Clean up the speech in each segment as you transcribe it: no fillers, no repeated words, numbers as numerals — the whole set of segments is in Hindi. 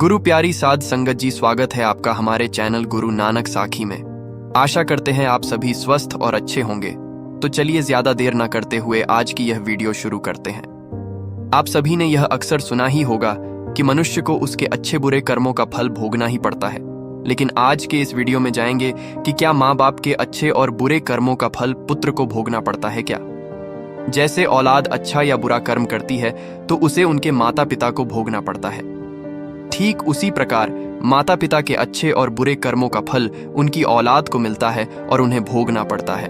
गुरु प्यारी साध संगत जी, स्वागत है आपका हमारे चैनल गुरु नानक साखी में। आशा करते हैं आप सभी स्वस्थ और अच्छे होंगे। तो चलिए ज्यादा देर न करते हुए आज की यह वीडियो शुरू करते हैं। आप सभी ने यह अक्सर सुना ही होगा कि मनुष्य को उसके अच्छे बुरे कर्मों का फल भोगना ही पड़ता है। लेकिन आज के इस वीडियो में जाएंगे कि क्या माँ बाप के अच्छे और बुरे कर्मों का फल पुत्र को भोगना पड़ता है क्या? जैसे औलाद अच्छा या बुरा कर्म करती है तो उसे उनके माता पिता को भोगना पड़ता है, ठीक उसी प्रकार माता पिता के अच्छे और बुरे कर्मों का फल उनकी औलाद को मिलता है और उन्हें भोगना पड़ता है।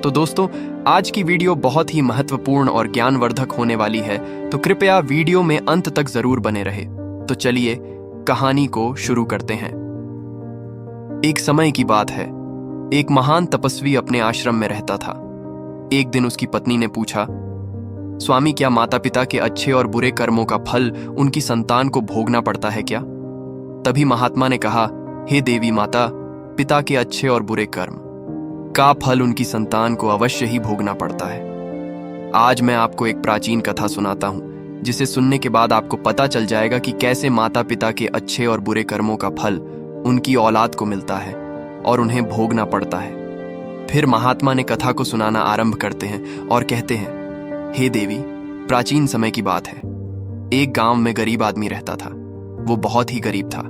तो दोस्तों, आज की वीडियो बहुत ही महत्वपूर्ण और ज्ञानवर्धक होने वाली है, तो कृपया वीडियो में अंत तक जरूर बने रहे। तो चलिए कहानी को शुरू करते हैं। एक समय की बात है, एक महान तपस्वी अपने आश्रम में रहता था। एक दिन उसकी पत्नी ने पूछा, स्वामी, क्या माता पिता के अच्छे और बुरे कर्मों का फल उनकी संतान को भोगना पड़ता है क्या? तभी महात्मा ने कहा, हे देवी माता, पिता के अच्छे और बुरे कर्म का फल उनकी संतान को अवश्य ही भोगना पड़ता है। आज मैं आपको एक प्राचीन कथा सुनाता हूं, जिसे सुनने के बाद आपको पता चल जाएगा कि कैसे माता पिता के अच्छे और बुरे कर्मों का फल उनकी औलाद को मिलता है और उन्हें भोगना पड़ता है। फिर महात्मा ने कथा को सुनाना आरंभ करते हैं और कहते हैं, हे देवी, प्राचीन समय की बात है। एक गांव में गरीब आदमी रहता था। वो बहुत ही गरीब था।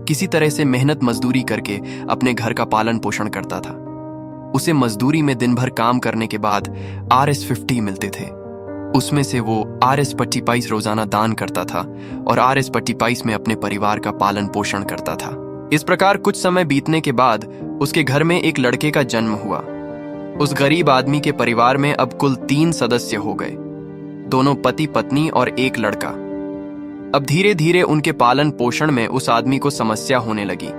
किसी तरह से मेहनत मजदूरी करके अपने घर का पालन पोषण करता था। उसे मजदूरी में दिन भर काम करने के बाद RS50 मिलते थे। उसमें से वो RS45 रोजाना दान करता था और RS45 में अपने परिवार का पालन पोषण करता था। इस प्रकार कुछ समय बीतने के बाद उसके घर में एक लड़के का जन्म हुआ। उस गरीब आदमी के परिवार में अब कुल 3 सदस्य हो गए, दोनों पति पत्नी और एक लड़का। अब धीरे धीरे उनके पालन पोषण में उस आदमी को समस्या होने लगी,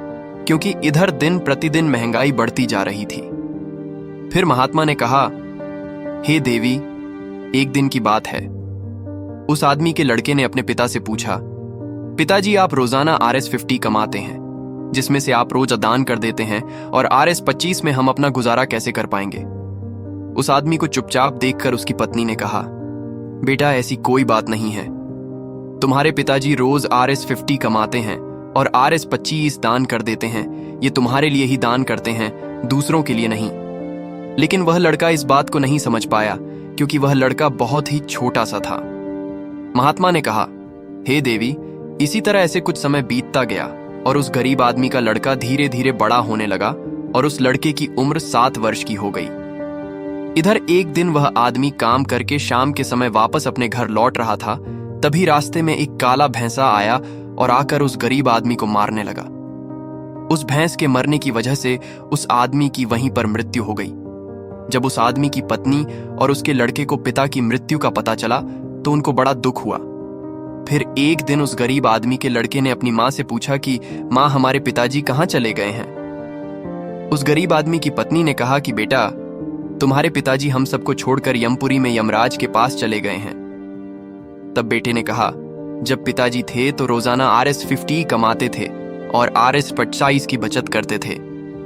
क्योंकि इधर दिन प्रतिदिन महंगाई बढ़ती जा रही थी। फिर महात्मा ने कहा, हे देवी, एक दिन की बात है। उस आदमी के लड़के ने अपने पिता से पूछा, पिताजी, आप रोजाना RS50 कमाते हैं, जिसमें से आप रोज दान कर देते हैं, और RS25 में हम अपना गुजारा कैसे कर पाएंगे? उस आदमी को चुपचाप देखकर उसकी पत्नी ने कहा, बेटा, ऐसी कोई बात नहीं है। तुम्हारे पिताजी रोज RS50 कमाते हैं और RS25 दान कर देते हैं। ये तुम्हारे लिए ही दान करते हैं, दूसरों के लिए नहीं। लेकिन वह लड़का इस बात को नहीं समझ पाया, क्योंकि वह लड़का बहुत ही छोटा सा था। महात्मा ने कहा, हे देवी, इसी तरह ऐसे कुछ समय बीतता गया और उस गरीब आदमी का लड़का धीरे धीरे बड़ा होने लगा और उस लड़के की उम्र 7 वर्ष की हो गई। इधर एक दिन वह आदमी काम करके शाम के समय वापस अपने घर लौट रहा था। तभी रास्ते में एक काला भैंसा आया और आकर उस गरीब आदमी को मारने लगा। उस भैंस के मरने की वजह से उस आदमी की वहीं पर मृत्यु हो गई। जब उस आदमी की पत्नी और उसके लड़के को पिता की मृत्यु का पता चला तो उनको बड़ा दुख हुआ। फिर एक दिन उस गरीब आदमी के लड़के ने अपनी माँ से पूछा कि माँ, हमारे पिताजी कहाँ चले गए हैं? उस गरीब आदमी की पत्नी ने कहा कि बेटा, तुम्हारे पिताजी हम सबको छोड़कर यमपुरी में यमराज के पास चले गए हैं। तब बेटे ने कहा, जब पिताजी थे तो रोजाना RS50 कमाते थे और RS45 की बचत करते थे।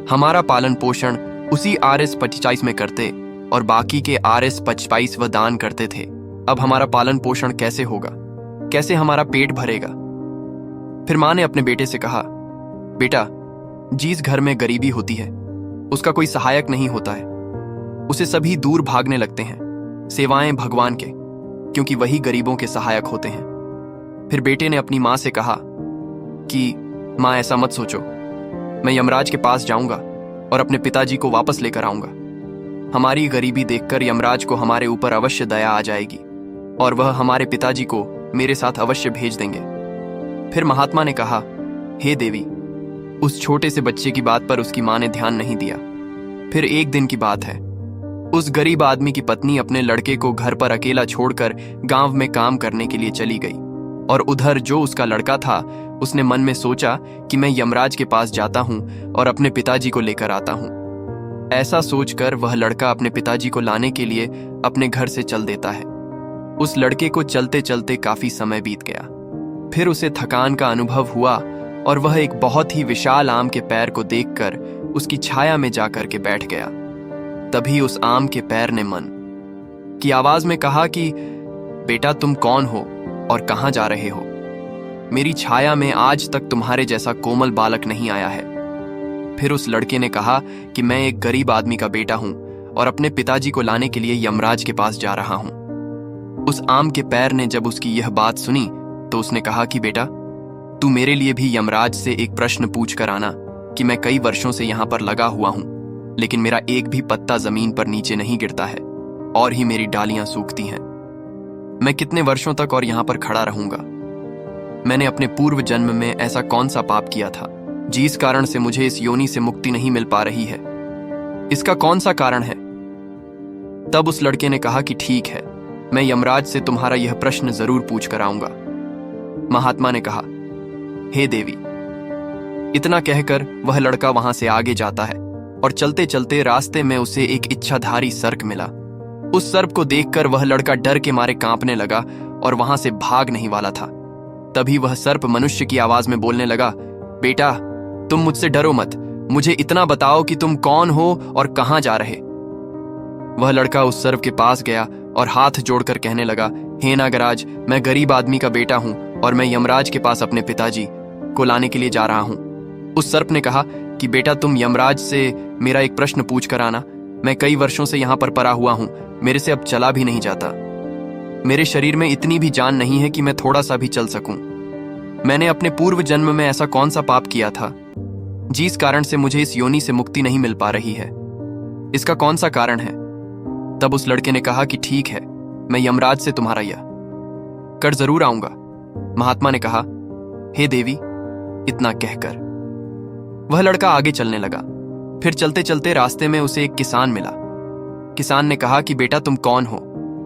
हमारा पालन पोषण उसी RS45 में करते और बाकी के RS45 वह दान करते थे। अब हमारा पालन पोषण कैसे होगा? कैसे हमारा पेट भरेगा? फिर मां ने अपने बेटे से कहा, बेटा, जिस घर में गरीबी होती है उसका कोई सहायक नहीं होता है। उसे सभी दूर भागने लगते हैं, सेवाएं भगवान के, क्योंकि वही गरीबों के सहायक होते हैं। फिर बेटे ने अपनी मां से कहा कि मां, ऐसा मत सोचो, मैं यमराज के पास जाऊंगा और अपने पिताजी को वापस लेकर आऊंगा। हमारी गरीबी देखकर यमराज को हमारे ऊपर अवश्य दया आ जाएगी और वह हमारे पिताजी को मेरे साथ अवश्य भेज देंगे। फिर महात्मा ने कहा, हे देवी, उस छोटे से बच्चे की बात पर उसकी मां ने ध्यान नहीं दिया। फिर एक दिन की बात है, उस गरीब आदमी की पत्नी अपने लड़के को घर पर अकेला छोड़कर गांव में काम करने के लिए चली गई। और उधर जो उसका लड़का था, उसने मन में सोचा कि मैं यमराज के पास जाता हूं और अपने पिताजी को लेकर आता हूं। ऐसा सोचकर वह लड़का अपने पिताजी को लाने के लिए अपने घर से चल देता है। उस लड़के को चलते चलते काफी समय बीत गया। फिर उसे थकान का अनुभव हुआ और वह एक बहुत ही विशाल आम के पेड़ को देखकर उसकी छाया में जाकर के बैठ गया। तभी उस आम के पेड़ ने मन की आवाज में कहा कि बेटा, तुम कौन हो और कहां जा रहे हो? मेरी छाया में आज तक तुम्हारे जैसा कोमल बालक नहीं आया है। फिर उस लड़के ने कहा कि मैं एक गरीब आदमी का बेटा हूं और अपने पिताजी को लाने के लिए यमराज के पास जा रहा हूं। उस आम के पैर ने जब उसकी यह बात सुनी तो उसने कहा कि बेटा, तू मेरे लिए भी यमराज से एक प्रश्न पूछ कर आना कि मैं कई वर्षों से यहां पर लगा हुआ हूं, लेकिन मेरा एक भी पत्ता जमीन पर नीचे नहीं गिरता है और ही मेरी डालियां सूखती हैं। मैं कितने वर्षों तक और यहां पर खड़ा रहूंगा? मैंने अपने पूर्व जन्म में ऐसा कौन सा पाप किया था जिस कारण से मुझे इस योनि से मुक्ति नहीं मिल पा रही है? इसका कौन सा कारण है? तब उस लड़के ने कहा कि ठीक है, मैं यमराज से तुम्हारा यह प्रश्न जरूर पूछ कर आऊंगा। महात्मा ने कहा, हे देवी। इतना कहकर वह लड़का वहां से आगे जाता है और चलते चलते रास्ते में उसे एक इच्छाधारी सर्प मिला। उस सर्प को देखकर वह लड़का डर के मारे कांपने लगा और वहां से भाग नहीं वाला था। तभी वह सर्प मनुष्य की आवाज में बोलने लगा, बेटा, तुम मुझसे डरो मत, मुझे इतना बताओ कि तुम कौन हो और कहां जा रहे? वह लड़का उस सर्प के पास गया और हाथ जोड़कर कहने लगा, हे नागराज, मैं गरीब आदमी का बेटा हूं और मैं यमराज के पास अपने पिताजी को लाने के लिए जा रहा हूं। उस सर्प ने कहा कि बेटा, तुम यमराज से मेरा एक प्रश्न पूछ कर आना। मैं कई वर्षों से यहां पर पड़ा हुआ हूं, मेरे से अब चला भी नहीं जाता। मेरे शरीर में इतनी भी जान नहीं है कि मैं थोड़ा सा भी चल सकूं। मैंने अपने पूर्व जन्म में ऐसा कौन सा पाप किया था जिस कारण से मुझे इस योनि से मुक्ति नहीं मिल पा रही है? इसका कौन सा कारण है? तब उस लड़के ने कहा कि ठीक है, मैं यमराज से तुम्हारा यह कर जरूर आऊंगा। महात्मा ने कहा, हे देवी। इतना कहकर वह लड़का आगे चलने लगा। फिर चलते चलते रास्ते में उसे एक किसान मिला। किसान ने कहा कि बेटा, तुम कौन हो,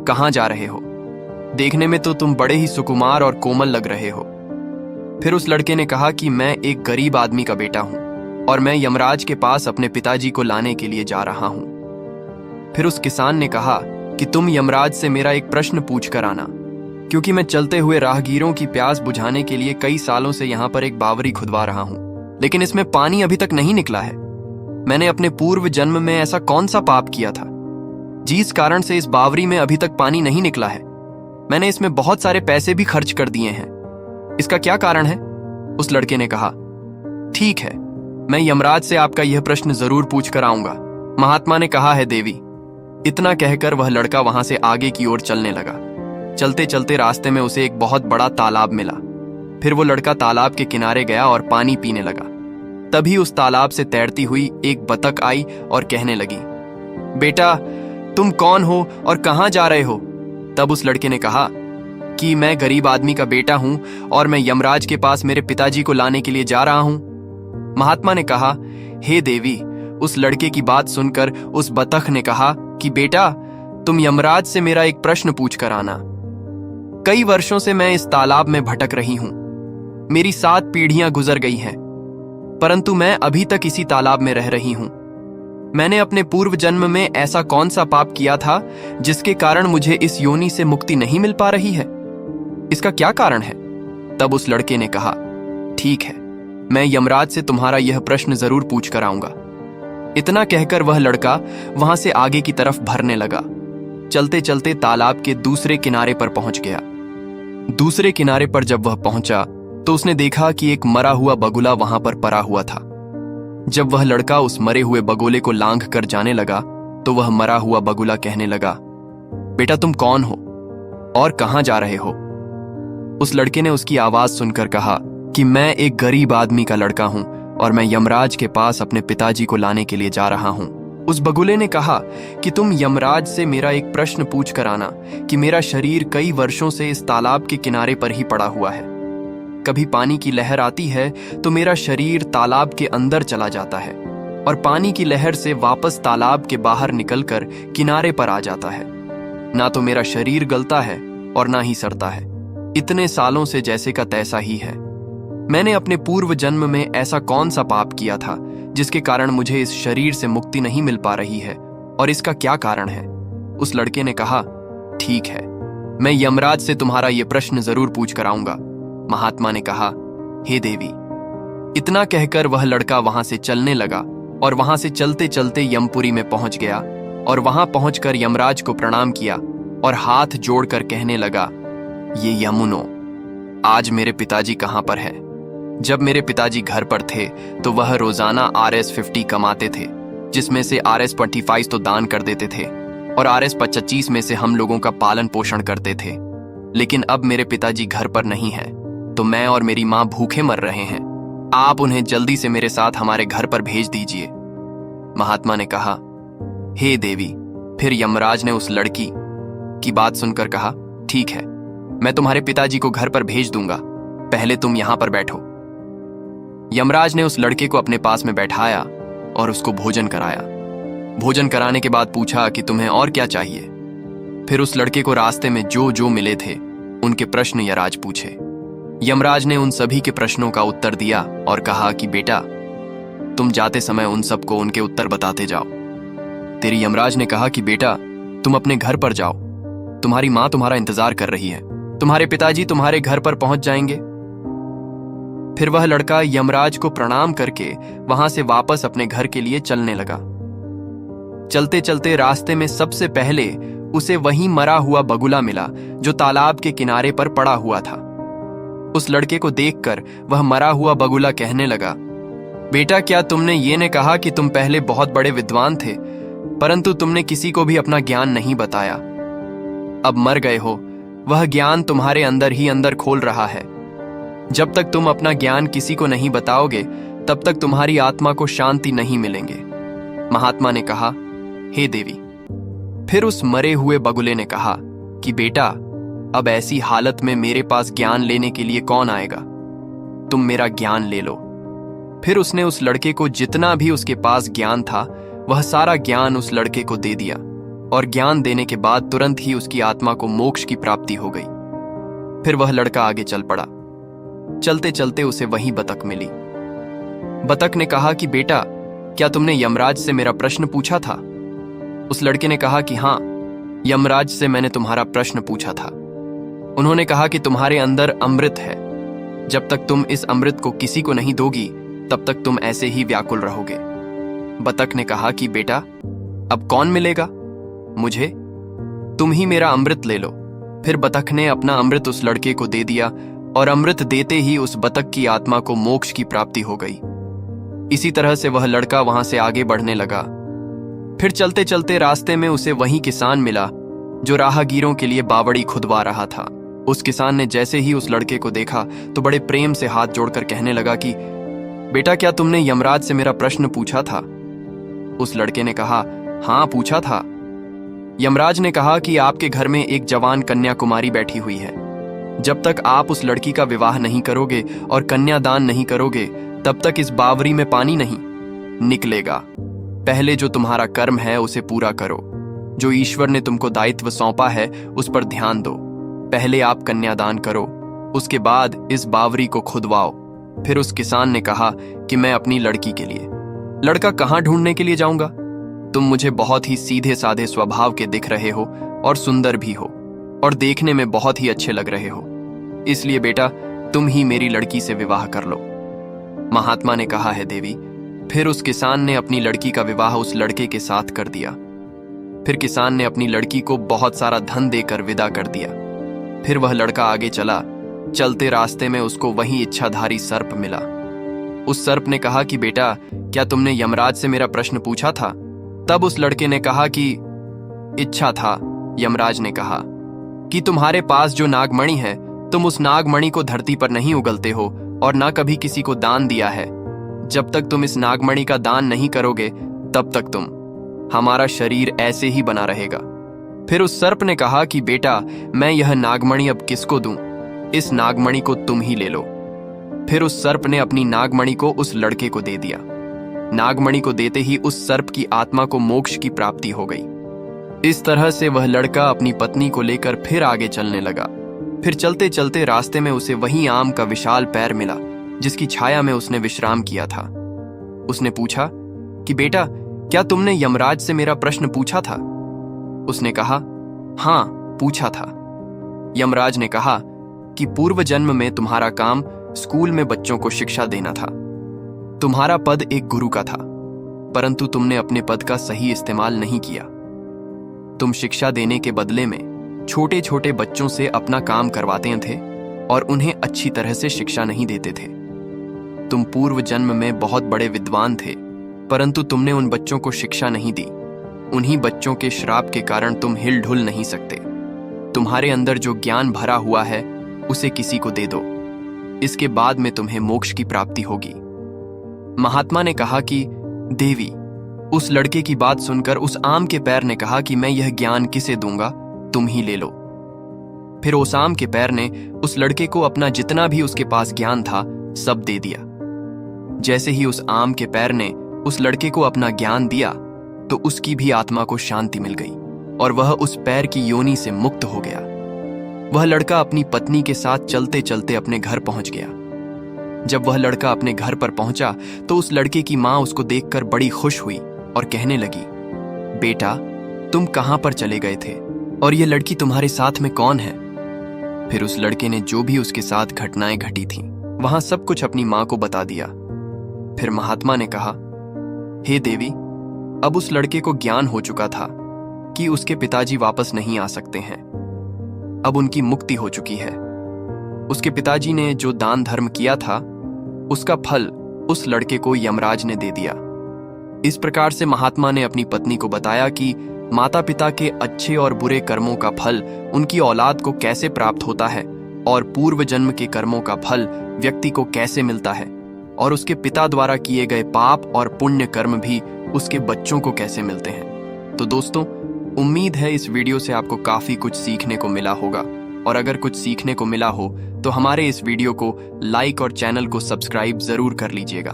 कहां जा रहे हो? देखने में तो तुम बड़े ही सुकुमार और कोमल लग रहे हो। फिर उस लड़के ने कहा कि मैं एक गरीब आदमी का बेटा हूं और मैं यमराज के पास अपने पिताजी को लाने के लिए जा रहा हूं। फिर उस किसान ने कहा कि तुम यमराज से मेरा एक प्रश्न पूछ कर आना, क्योंकि मैं चलते हुए राहगीरों की प्यास बुझाने के लिए कई सालों से यहां पर एक बावरी खुदवा रहा हूं, लेकिन इसमें पानी अभी तक नहीं निकला है। मैंने अपने पूर्व जन्म में ऐसा कौन सा पाप किया था जिस कारण से इस बावरी में अभी तक पानी नहीं निकला है? मैंने इसमें बहुत सारे पैसे भी खर्च कर दिए हैं, इसका क्या कारण है? उस लड़के ने कहा, ठीक है, मैं यमराज से आपका यह प्रश्न जरूर पूछ कर आऊंगा। महात्मा ने कहा, है देवी। इतना कहकर वह लड़का वहां से आगे की ओर चलने लगा। चलते चलते रास्ते में उसे एक बहुत बड़ा तालाब मिला। फिर वो लड़का तालाब के किनारे गया और पानी पीने लगा। तभी उस तालाब से तैरती हुई एक बतख आई और कहने लगी, बेटा, तुम कौन हो और कहां जा रहे हो? तब उस लड़के ने कहा कि मैं गरीब आदमी का बेटा हूं और मैं यमराज के पास मेरे पिताजी को लाने के लिए जा रहा हूं। महात्मा ने कहा, हे देवी। उस लड़के की बात सुनकर उस बतख ने कहा कि बेटा, तुम यमराज से मेरा एक प्रश्न पूछ कर आना। कई वर्षों से मैं इस तालाब में भटक रही हूं। मेरी 7 पीढ़ियां गुजर गई हैं, परंतु मैं अभी तक इसी तालाब में रह रही हूं। मैंने अपने पूर्व जन्म में ऐसा कौन सा पाप किया था जिसके कारण मुझे इस योनि से मुक्ति नहीं मिल पा रही है? इसका क्या कारण है? तब उस लड़के ने कहा, ठीक है, मैं यमराज से तुम्हारा यह प्रश्न जरूर पूछ कर आऊंगा। इतना कहकर वह लड़का वहां से आगे की तरफ भरने लगा। चलते चलते तालाब के दूसरे किनारे पर पहुंच गया। दूसरे किनारे पर जब वह पहुंचा तो उसने देखा कि एक मरा हुआ बगुला वहां पर पड़ा हुआ था। जब वह लड़का उस मरे हुए बगोले को लांघ कर जाने लगा तो वह मरा हुआ बगुला कहने लगा, बेटा, तुम कौन हो और कहां जा रहे हो? उस लड़के ने उसकी आवाज सुनकर कहा कि मैं एक गरीब आदमी का लड़का हूं और मैं यमराज के पास अपने पिताजी को लाने के लिए जा रहा हूं। उस बगुले ने कहा कि तुम यमराज से मेरा एक प्रश्न पूछ कर आना कि मेरा शरीर कई वर्षों से इस तालाब के किनारे पर ही पड़ा हुआ है। कभी पानी की लहर आती है तो मेरा शरीर तालाब के अंदर चला जाता है और पानी की लहर से वापस तालाब के बाहर निकलकर किनारे पर आ जाता है। ना तो मेरा शरीर गलता है और ना ही सड़ता है। इतने सालों से जैसे का तैसा ही है। मैंने अपने पूर्व जन्म में ऐसा कौन सा पाप किया था जिसके कारण मुझे इस शरीर से मुक्ति नहीं मिल पा रही है, और इसका क्या कारण है? उस लड़के ने कहा, ठीक है, मैं यमराज से तुम्हारा यह प्रश्न जरूर पूछ कर आऊंगा। महात्मा ने कहा, हे देवी। इतना कहकर वह लड़का वहां से चलने लगा और वहां से चलते चलते यमपुरी में पहुंच गया और वहां पहुंचकर यमराज को प्रणाम किया और हाथ जोड़कर कहने लगा, ये यमुनो, आज मेरे पिताजी कहाँ पर है? जब मेरे पिताजी घर पर थे तो वह रोजाना RS50 कमाते थे, जिसमें से RS25 तो दान कर देते थे और RS25 में से हम लोगों का पालन पोषण करते थे। लेकिन अब मेरे पिताजी घर पर नहीं है, तो मैं और मेरी माँ भूखे मर रहे हैं। आप उन्हें जल्दी से मेरे साथ हमारे घर पर भेज दीजिए। महात्मा ने कहा, हे देवी। फिर यमराज ने उस लड़की की बात सुनकर कहा, ठीक है, मैं तुम्हारे पिताजी को घर पर भेज दूंगा, पहले तुम यहां पर बैठो। यमराज ने उस लड़के को अपने पास में बैठाया और उसको भोजन कराया। भोजन कराने के बाद पूछा कि तुम्हें और क्या चाहिए। फिर उस लड़के को रास्ते में जो जो मिले थे उनके प्रश्न यमराज पूछे। यमराज ने उन सभी के प्रश्नों का उत्तर दिया और कहा कि बेटा, तुम जाते समय उन सबको उनके उत्तर बताते जाओ। तेरी यमराज ने कहा कि बेटा, तुम अपने घर पर जाओ, तुम्हारी माँ तुम्हारा इंतजार कर रही है, तुम्हारे पिताजी तुम्हारे घर पर पहुंच जाएंगे। फिर वह लड़का यमराज को प्रणाम करके वहां से वापस अपने घर के लिए चलने लगा। चलते चलते रास्ते में सबसे पहले उसे वहीं मरा हुआ बगुला मिला जो तालाब के किनारे पर पड़ा हुआ था। उस लड़के को देखकर वह मरा हुआ बगुला कहने लगा, बेटा, क्या तुमने ये ने कहा कि तुम पहले बहुत बड़े विद्वान थे, परंतु तुमने किसी को भी अपना ज्ञान नहीं बताया। अब मर गए हो, वह ज्ञान तुम्हारे अंदर ही अंदर खोल रहा है। जब तक तुम अपना ज्ञान किसी को नहीं बताओगे, तब तक तुम्हारी आत्मा को शांति नहीं मिलेंगे। महात्मा ने कहा, हे देवी। फिर उस मरे हुए बगुले ने कहा कि बेटा, अब ऐसी हालत में मेरे पास ज्ञान लेने के लिए कौन आएगा? तुम मेरा ज्ञान ले लो। फिर उसने उस लड़के को जितना भी उसके पास ज्ञान था वह सारा ज्ञान उस लड़के को दे दिया और ज्ञान देने के बाद तुरंत ही उसकी आत्मा को मोक्ष की प्राप्ति हो गई। फिर वह लड़का आगे चल पड़ा। चलते चलते उसे वही बतख मिली। बतख ने कहा कि बेटा, क्या तुमने यमराज से मेरा प्रश्न पूछा था? उस लड़के ने कहा कि हाँ, यमराज से मैंने तुम्हारा प्रश्न पूछा था। उन्होंने कहा कि तुम्हारे अंदर अमृत है, जब तक तुम इस अमृत को किसी को नहीं दोगी तब तक तुम ऐसे ही व्याकुल रहोगे। बतख ने कहा कि बेटा, अब कौन मिलेगा मुझे? तुम ही मेरा अमृत ले लो। फिर बतख ने अपना अमृत उस लड़के को दे दिया और अमृत देते ही उस बतख की आत्मा को मोक्ष की प्राप्ति हो गई। इसी तरह से वह लड़का वहां से आगे बढ़ने लगा। फिर चलते चलते रास्ते में उसे वही किसान मिला जो राहगीरों के लिए बावड़ी खुदवा रहा था। उस किसान ने जैसे ही उस लड़के को देखा तो बड़े प्रेम से हाथ जोड़कर कहने लगा कि बेटा, क्या तुमने यमराज से मेरा प्रश्न पूछा था? उस लड़के ने कहा, हाँ, पूछा था। यमराज ने कहा कि आपके घर में एक जवान कन्या कुमारी बैठी हुई है। जब तक आप उस लड़की का विवाह नहीं करोगे और कन्यादान नहीं करोगे, तब तक इस बावरी में पानी नहीं निकलेगा। पहले जो तुम्हारा कर्म है उसे पूरा करो। जो ईश्वर ने तुमको दायित्व सौंपा है उस पर ध्यान दो। पहले आप कन्यादान करो, उसके बाद इस बावरी को खुदवाओ। फिर उस किसान ने कहा कि मैं अपनी लड़की के लिए लड़का कहाँ ढूंढने के लिए जाऊंगा? तुम मुझे बहुत ही सीधे साधे स्वभाव के दिख रहे हो और सुंदर भी हो और देखने में बहुत ही अच्छे लग रहे हो, इसलिए बेटा, तुम ही मेरी लड़की से विवाह कर लो। महात्मा ने कहा, है देवी। फिर उस किसान ने अपनी लड़की का विवाह उस लड़के के साथ कर दिया। फिर किसान ने अपनी लड़की को बहुत सारा धन देकर विदा कर दिया। फिर वह लड़का आगे चला। चलते रास्ते में उसको वही इच्छाधारी सर्प मिला। उस सर्प ने कहा कि बेटा, क्या तुमने यमराज से मेरा प्रश्न पूछा था? तब उस लड़के ने कहा कि इच्छा था। यमराज ने कहा कि तुम्हारे पास जो नागमणि है, तुम उस नागमणि को धरती पर नहीं उगलते हो और ना कभी किसी को दान दिया है। जब तक तुम इस नागमणि का दान नहीं करोगे, तब तक हमारा शरीर ऐसे ही बना रहेगा। फिर उस सर्प ने कहा कि बेटा, मैं यह नागमणि अब किसको दूं? इस नागमणि को तुम ही ले लो। फिर उस सर्प ने अपनी नागमणि को उस लड़के को दे दिया। नागमणि को देते ही उस सर्प की आत्मा को मोक्ष की प्राप्ति हो गई। इस तरह से वह लड़का अपनी पत्नी को लेकर फिर आगे चलने लगा। फिर चलते चलते रास्ते में उसे वही आम का विशाल पेड़ मिला जिसकी छाया में उसने विश्राम किया था। उसने पूछा कि बेटा, क्या तुमने यमराज से मेरा प्रश्न पूछा था? उसने कहा, हाँ, पूछा था। यमराज ने कहा कि पूर्व जन्म में तुम्हारा काम स्कूल में बच्चों को शिक्षा देना था। तुम्हारा पद एक गुरु का था, परंतु तुमने अपने पद का सही इस्तेमाल नहीं किया। तुम शिक्षा देने के बदले में छोटे छोटे बच्चों से अपना काम करवाते थे और उन्हें अच्छी तरह से शिक्षा नहीं देते थे। तुम पूर्व जन्म में बहुत बड़े विद्वान थे, परंतु तुमने उन बच्चों को शिक्षा नहीं दी। उन्हीं बच्चों के श्राप के कारण तुम हिल ढुल नहीं सकते। तुम्हारे अंदर जो ज्ञान भरा हुआ है उसे किसी को दे दो, इसके बाद में तुम्हें मोक्ष की प्राप्ति होगी। महात्मा ने कहा कि देवी, उस लड़के की बात सुनकर उस आम के पैर ने कहा कि मैं यह ज्ञान किसे दूंगा, तुम ही ले लो। फिर उस आम के पैर ने उस लड़के को अपना जितना भी उसके पास ज्ञान था सब दे दिया। जैसे ही उस आम के पैर ने उस लड़के को अपना ज्ञान दिया तो उसकी भी आत्मा को शांति मिल गई और वह उस पैर की योनि से मुक्त हो गया। वह लड़का अपनी पत्नी के साथ चलते चलते अपने घर पहुंच गया। जब वह लड़का अपने घर पर पहुंचा तो उस लड़के की मां उसको देखकर बड़ी खुश हुई और कहने लगी, बेटा, तुम कहां पर चले गए थे और यह लड़की तुम्हारे साथ में कौन है? फिर उस लड़के ने जो भी उसके साथ घटनाएं घटी थीं, वहां सब कुछ अपनी मां को बता दिया। फिर महात्मा ने कहा, हे देवी, अब उस लड़के को ज्ञान हो चुका था कि उसके पिताजी वापस नहीं आ सकते हैं। अब उनकी मुक्ति हो चुकी है। उसके पिताजी ने जो दान धर्म किया था उसका फल उस लड़के को यमराज ने दे दिया। इस प्रकार से महात्मा ने अपनी पत्नी को बताया कि माता पिता के अच्छे और बुरे कर्मों का फल उनकी औलाद को कैसे प्राप्त होता है और पूर्व जन्म के कर्मों का फल व्यक्ति को कैसे मिलता है और उसके पिता द्वारा किए गए पाप और पुण्य कर्म भी उसके बच्चों को कैसे मिलते हैं। तो दोस्तों, उम्मीद है इस वीडियो से आपको काफी कुछ सीखने को मिला होगा, और अगर कुछ सीखने को मिला हो तो हमारे इस वीडियो को लाइक और चैनल को सब्सक्राइब जरूर कर लीजिएगा।